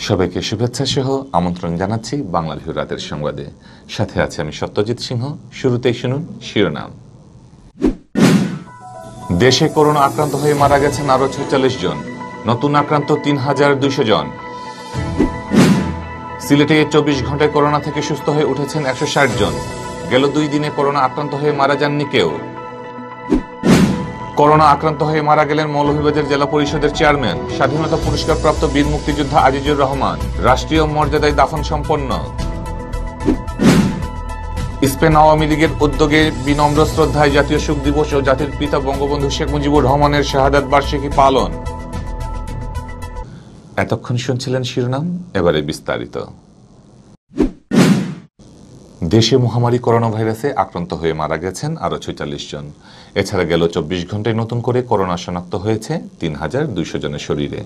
সবাইকে শুভেচ্ছা সহ আমন্ত্রণ জানাচ্ছি বাংলাদেশ রাতের সংবাদে। সাথে আছে আমি সত্যজিৎ সিংহ। শুরুতেই শুনুন শিরোনাম। দেশে করোনা আক্রান্ত হয়ে মারা গেছেন আরো ৪৬ জন, নতুন আক্রান্ত ৩,২০০ জন। সিলেটে ২৪ ঘন্টায় করোনা থেকে সুস্থ হয়ে উঠেছেন ১৬০ জন। গেল ২ দিনে করোনা আক্রান্ত হয়ে মারা যাননি কেউ। করোনা আক্রান্ত হয়ে মারা গেলেন মৌলভীবাজার জেলা পরিষদের চেয়ারম্যান, স্বাধীনতা পুরস্কারপ্রাপ্ত বীর মুক্তিযোদ্ধা আজিজুর রহমান। রাষ্ট্রীয় মর্যাদায় দাফন সম্পন্ন। স্পেন আওয়ামী লীগের উদ্যোগে বিনম্র শ্রদ্ধায় জাতীয় শোক দিবস ও জাতির পিতা বঙ্গবন্ধু শেখ মুজিবুর রহমানের শাহাদাত বার্ষিকী পালন। এতক্ষণ শুনছিলেন শিরোনাম, এবারে বিস্তারিত। দেশে মহামারী করোনা ভাইরাসে আক্রান্ত হয়ে মারা গেছেন আরো ৪৬ জন। এছাড়া গেল ২৪ ঘন্টায় নতুন করে করোনা শনাক্ত হয়েছে ৩,২০০ জনের শরীরে।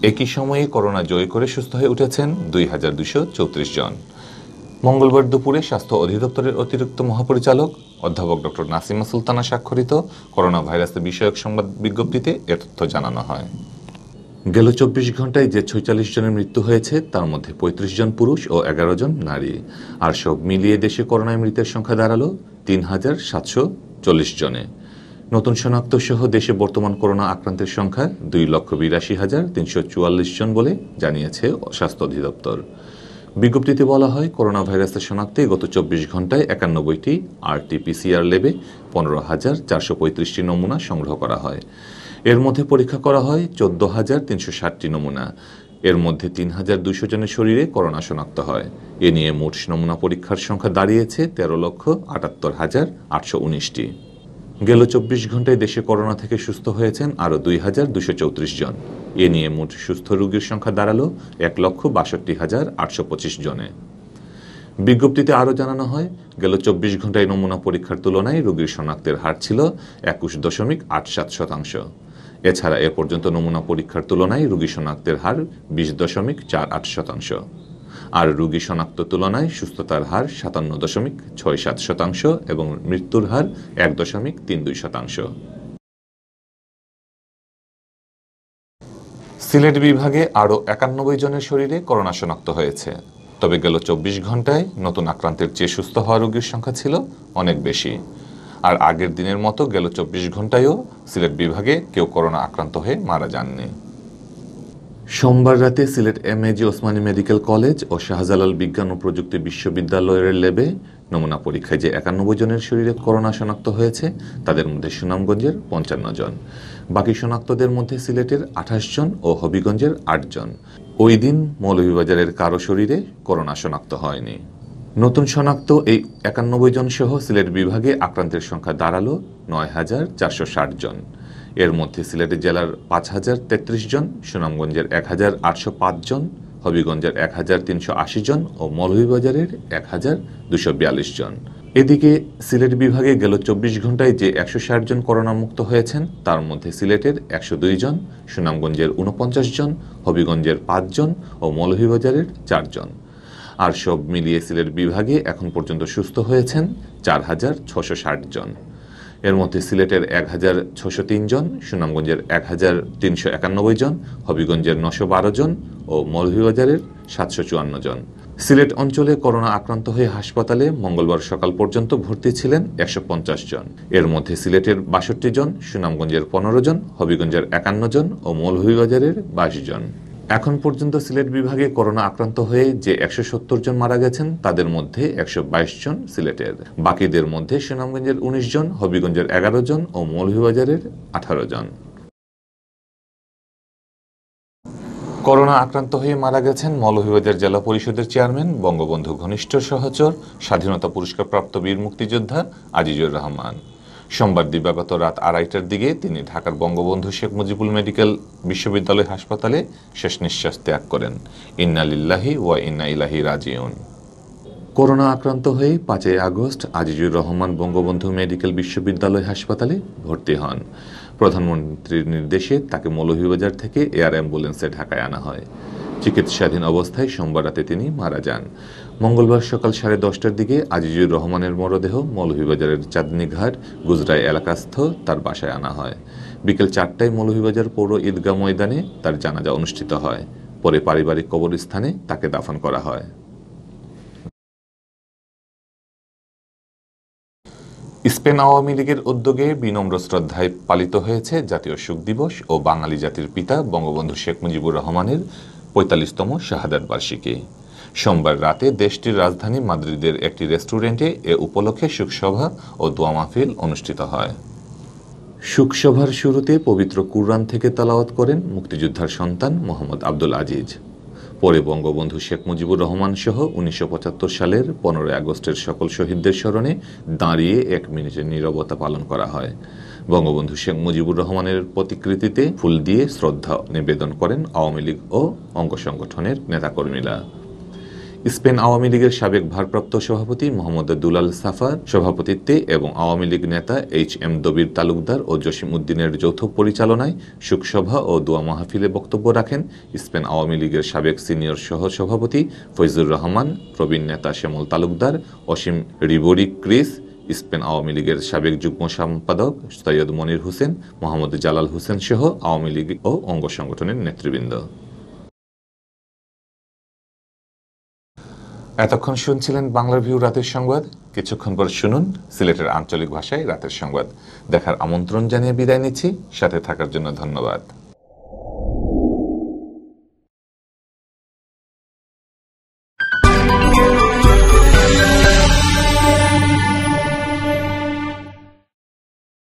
একই সময়ে করোনা জয় করে সুস্থ হয়ে উঠেছেন ২,২৩৪ জন। মঙ্গলবার দুপুরে স্বাস্থ্য অধিদপ্তরের অতিরিক্ত মহাপরিচালক অধ্যাপক ডক্টর নাসিমা সুলতানা স্বাক্ষরিত করোনা ভাইরাস বিষয়ক সংবাদ বিজ্ঞপ্তিতে এ তথ্য জানানো হয়। গেল ২৪ ঘন্টায় যে ৪৬ জনের মৃত্যু হয়েছে তার মধ্যে ৩৫ জন পুরুষ ও ১১ জন নারী। আর সব মিলিয়ে দেশে করোনায় মৃতের সংখ্যা দাঁড়ালো ৩,৭৪০ জনে। নতুন শনাক্ত সহ দেশে বর্তমান করোনা আক্রান্তের সংখ্যা ২,৮২,৩৪৪ জন বলে জানিয়েছে স্বাস্থ্য অধিদপ্তর। বিজ্ঞপ্তিতে বলা হয়, করোনা ভাইরাসের শনাক্তে গত ২৪ ঘন্টায় ৯১টি RT-PCR ল্যাবে ১৫,৪৩৫টি নমুনা সংগ্রহ করা হয়। এর মধ্যে পরীক্ষা করা হয় ১৪,৩৬০টি নমুনা। এর মধ্যে ৩,২০০ জনের শরীরে করোনা শনাক্ত হয়। এ নিয়ে মোট নমুনা পরীক্ষার সংখ্যা দাঁড়িয়েছে ১৩,৭৮,৮১৯টি। গেল ২৪ ঘন্টায় দেশে করোনা থেকে সুস্থ হয়েছেন আরও ২,২৩৪ জন। এ নিয়ে মোট সুস্থ রোগীর সংখ্যা দাঁড়ালো ১,৬২,৮২৫ জনে। বিজ্ঞপ্তিতে আরও জানানো হয়, গেল ২৪ ঘন্টায় নমুনা পরীক্ষার তুলনায় রোগীর শনাক্তের হার ছিল ২১.৮৭%। এছাড়া এ পর্যন্ত নমুনা পরীক্ষার তুলনায় রোগী শনাক্তের হার ২০.৪৮%। আর রোগী শনাক্ত তুলনায় সুস্থতার হার ৫৭.৬৭% এবং মৃত্যুর হার ১.৩২%। সিলেট বিভাগে আরও ৯১ জনের শরীরে করোনা শনাক্ত হয়েছে। তবে গেল ২৪ ঘন্টায় নতুন আক্রান্তের চেয়ে সুস্থ হওয়া রোগীর সংখ্যা ছিল অনেক বেশি। আর আগের দিনের মতো গেল ২৪ ঘন্টায়ও সিলেট বিভাগে কেউ করোনা আক্রান্ত হয়ে মারা যাননি। সোমবার রাতে Sylhet MAG Osmani medical college ও শাহজালাল বিজ্ঞান ও প্রযুক্তি বিশ্ববিদ্যালয়ের ল্যাবে নমুনা পরীক্ষায় যে ৯১ জনের শরীরে করোনা শনাক্ত হয়েছে তাদের মধ্যে সুনামগঞ্জের ৫৫ জন। বাকি শনাক্তদের মধ্যে সিলেটের ২৮ জন ও হবিগঞ্জের ৮ জন। ওই দিন মৌলভীবাজারের কারো শরীরে করোনা শনাক্ত হয়নি। নতুন শনাক্ত এই ৯১ জন সহ সিলেট বিভাগে আক্রান্তের সংখ্যা দাঁড়ালো ৯,৪৬০ জন। এর মধ্যে সিলেট জেলার ৫,০৩৩ জন, সুনামগঞ্জের ১,৮০৫ জন, হবিগঞ্জের ১,৩৮০ জন ও মৌলভীবাজারের ১,২৪২ জন। এদিকে সিলেট বিভাগে গেল ২৪ ঘন্টায় যে ১৬০ জন করোনা মুক্ত হয়েছেন তার মধ্যে সিলেটের ১০২ জন, সুনামগঞ্জের ৪৯ জন, হবিগঞ্জের ৫ জন ও মৌলভীবাজারের ৪ জন। আর সব মিলিয়ে সিলেট বিভাগে এখন পর্যন্ত সুস্থ হয়েছেন ৪,৬৬০ জন। এর মধ্যে সিলেটের ১,৬০৩ জন, সুনামগঞ্জের ১,৩৯১ জন, হবিগঞ্জের ৯১২ জন ও মৌলভীবাজারের ৭৫৪ জন। সিলেট অঞ্চলে করোনা আক্রান্ত হয়ে হাসপাতালে মঙ্গলবার সকাল পর্যন্ত ভর্তি ছিলেন ১৫০ জন। এর মধ্যে সিলেটের ৬২ জন, সুনামগঞ্জের ১৫ জন, হবিগঞ্জের ৫১ জন ও মৌলভীবাজারের ২২ জন। এখন পর্যন্ত সিলেট বিভাগে করোনা আক্রান্ত হয়ে যে ১৭০ জন মারা গেছেন তাদের মধ্যে ১২২ জন সিলেটের। বাকিদের মধ্যে সুনামগঞ্জের ১৯ জন, হবিগঞ্জের ১১ জন ও মৌলভীবাজারের ১৮ জন। করোনা আক্রান্ত হয়ে মারা গেছেন মৌলভীবাজার জেলা পরিষদের চেয়ারম্যান, বঙ্গবন্ধু ঘনিষ্ঠ সহচর, স্বাধীনতা পুরস্কারপ্রাপ্ত বীর মুক্তিযোদ্ধা আজিজুর রহমান। সোমবার দিবাগত রাত ২:৩০টার দিকে তিনি ঢাকার বঙ্গবন্ধু শেখ মুজিবুল মেডিকেল বিশ্ববিদ্যালয় হাসপাতালে শেষ নিঃশ্বাস ত্যাগ করেন। ইন্না লিল্লাহি ওয়া ইন্না ইলাইহি রাজিউন। করোনা আক্রান্ত হয়ে ৫ই আগস্ট আজিজুর রহমান বঙ্গবন্ধু মেডিকেল বিশ্ববিদ্যালয় হাসপাতালে ভর্তি হন। প্রধানমন্ত্রীর নির্দেশে তাকে মৌলভীবাজার থেকে এয়ার অ্যাম্বুলেন্সে ঢাকায় আনা হয়। চিকিৎসাধীন অবস্থায় সোমবার রাতে তিনি মারা যান। মঙ্গলবার সকাল ১০:৩০টার দিকে আজিজুর রহমানের মরদেহ মৌলভীবাজারের চাঁদনীঘাট গুজরাই এলাকাস্থ তার বাসায় আনা হয়। বিকেল ৪টায় মৌলভীবাজার পৌর ঈদগাহ ময়দানে তার জানাজা অনুষ্ঠিত হয়। পরে পারিবারিক কবরস্থানে তাকে দাফন করা হয়। স্পেন আওয়ামী লীগের উদ্যোগে বিনম্র শ্রদ্ধায় পালিত হয়েছে জাতীয় শোক দিবস ও বাঙালি জাতির পিতা বঙ্গবন্ধু শেখ মুজিবুর রহমানের ৪৫তম শাহাদাত বার্ষিকী। সোমবার রাতে দেশটির রাজধানী মাদ্রিদের একটি রেস্টুরেন্টে এ উপলক্ষে শোকসভা ও দোয়া মাহফিল অনুষ্ঠিত হয়। শোকসভার শুরুতে পবিত্র কুরআন থেকে তেলাওয়াত করেন মুক্তিযোদ্ধার সন্তান মোহাম্মদ আব্দুল আজিজ। পরে বঙ্গবন্ধু শেখ মুজিবুর রহমান সহ ১৯৭৫ সালের ১৫ই আগস্টের সকল শহীদদের স্মরণে দাঁড়িয়ে ১ মিনিটের নীরবতা পালন করা হয়। বঙ্গবন্ধু শেখ মুজিবুর রহমানের প্রতিকৃতিতে ফুল দিয়ে শ্রদ্ধা নিবেদন করেন আওয়ামী লীগ ও অঙ্গ সংগঠনের নেতাকর্মীরা। স্পেন আওয়ামী লীগের সাবেক ভারপ্রাপ্ত সভাপতি মোহাম্মদ দুলাল সাফার সভাপতিত্বে এবং আওয়ামী লীগ নেতা এইচ.এম. দবির তালুকদার ও জসিম উদ্দিনের যৌথ পরিচালনায় শোকসভা ও দোয়া মাহফিলে বক্তব্য রাখেন স্পেন আওয়ামী লীগের সাবেক সিনিয়র সহ-সভাপতি ফৈজুর রহমান, প্রবীণ নেতা শ্যামল তালুকদার, অসীম রিবরি ক্রিস, স্পেন আওয়ামী লীগের সাবেক যুগ্ম সম্পাদক সৈয়দ মনির হোসেন, মোহাম্মদ জালাল হোসেন সহ আওয়ামী লীগ ও অঙ্গ সংগঠনের নেতৃবৃন্দ। এতক্ষণ শুনছিলেন বাংলার ভিউ রাতের সংবাদ। কিছুক্ষণ পর শুনুন সিলেটের আঞ্চলিক ভাষায় রাতের সংবাদ। দেখার আমন্ত্রণ জানিয়ে বিদায় নিচ্ছি। সাথে থাকার জন্য ধন্যবাদ।